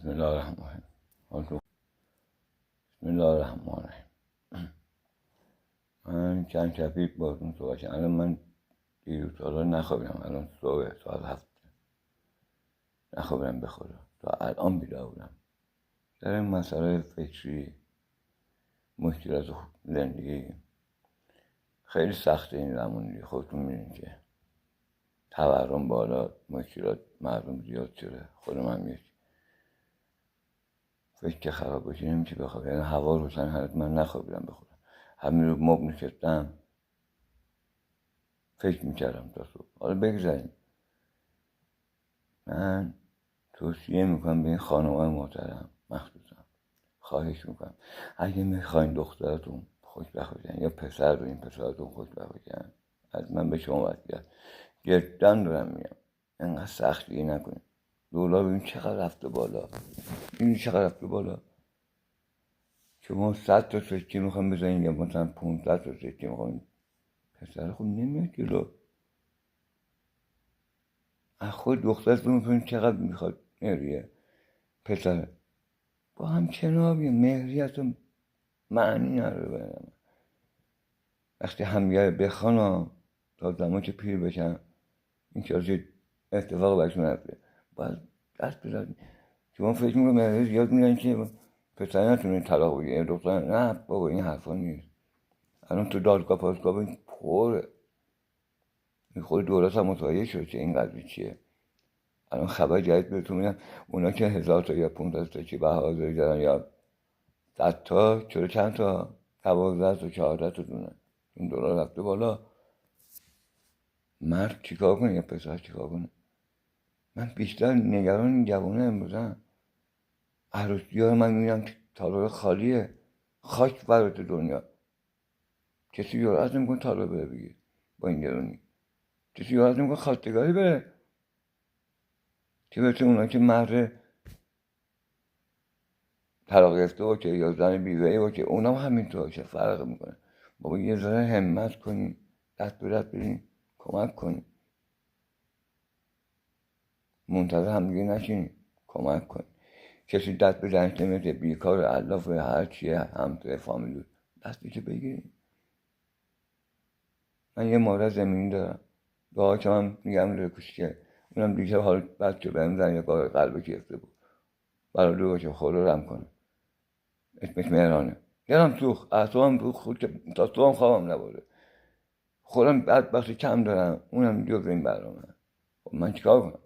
بسم الله الرحمن الرحیم. بسم الله الرحمن الرحیم. من چند شب پیش باهاتون صحبت کردم. الان من دیروز حالا نخوابیدم. الان صبح ساعت 7 نخوابیدم به خدا. تا الان بیدار بودم. در این مسئله فکری، مشکلات زندگی خیلی سخته این زمانی. خودتون می‌بینید که تورم بالا، مشکلات مردم زیاد شده. خود من یک فکر که خراب باشه نمیشه بخواب. یعنی هوا روشن هست، من نخوابیدم به خدا. همین رو مبل نشستم فکر میکردم تا صبح. حالا بگذاریم. من توصیه میکنم به این خانم‌های محترم مخصوصا، خواهش میکنم اگه میخواین دخترتون خوشبخت بشن یا پسرتون خوشبخت بشن، از من به شما وصیت جدا دارم میگم اینقدر سختی نکنید. دلار ببین چقدر رفته بالا. این چقدر رفته بالا. شما 100 تا سکه میخوام بزنین یا مثلا 500 تا سکه میخوام، پسر خود نمیاد جلو. از خود دخترتون میکنین چقدر میخواد مهریه پسر با هم چنابی مهریت معنی نداره برای من. وقتی همگره بخوانا تا زمان که پیر بشن این که از اتفاق برشون نفته باید دست بزنید. شما فکر میکنم مهریه زیاد میدن که پسر نتونه طلاق بگیره دختر. نه بابا این حرفا نیست. الان تو دادگاه پاسگاه این پره. این خود دولت هم متوجه شده که این قضیه چیه. الان خبر جدید بهتون میدم اونا که 1000 تا یا 500 تا که بهاداری دارن یا 100 تا چرا چند تا 12 تا 14 تا دونه این دلار رفته بالا. مرد چیکار کنه یا پسر چیکار کنه؟ من بیشتر نگران این جوانه امروزم. عروسی‌ها من میبینم تالار خالیه، خاک برات دنیا. کسی جرأت نمیکنه تالار بره بگیر با این گرونی. کسی جرأت نمیکنه خواستگاری بره. که بهتون اونا که مرد طلاق گرفته باشه یا زن بیوه‌ای باشه اونم همینطور چه فرق میکنه. بابا یه ذره همت کنین، دست به دست بدین، کمک کنین. منتظر همدیگه نشینین، کمک کنین. کسی دست به دست نمیده، بیکار علاف هر چیه همسایه فامیل دستیشو بگیرین. من یه مادر زمینی دارم، دعا که من میگم روی کوچیکه اونم دیگه حال بچه بهم زن یه کار قلبه گرفته بود برای دو باشه خدا رم کنه. اسمش مهرانه. یادم سوخت، اعصابم سوخت خود که تا صبحم خوابم نبرده. خودم بدبختی کم دارم، اونم جز این برنامه. خب من چیکار کنم؟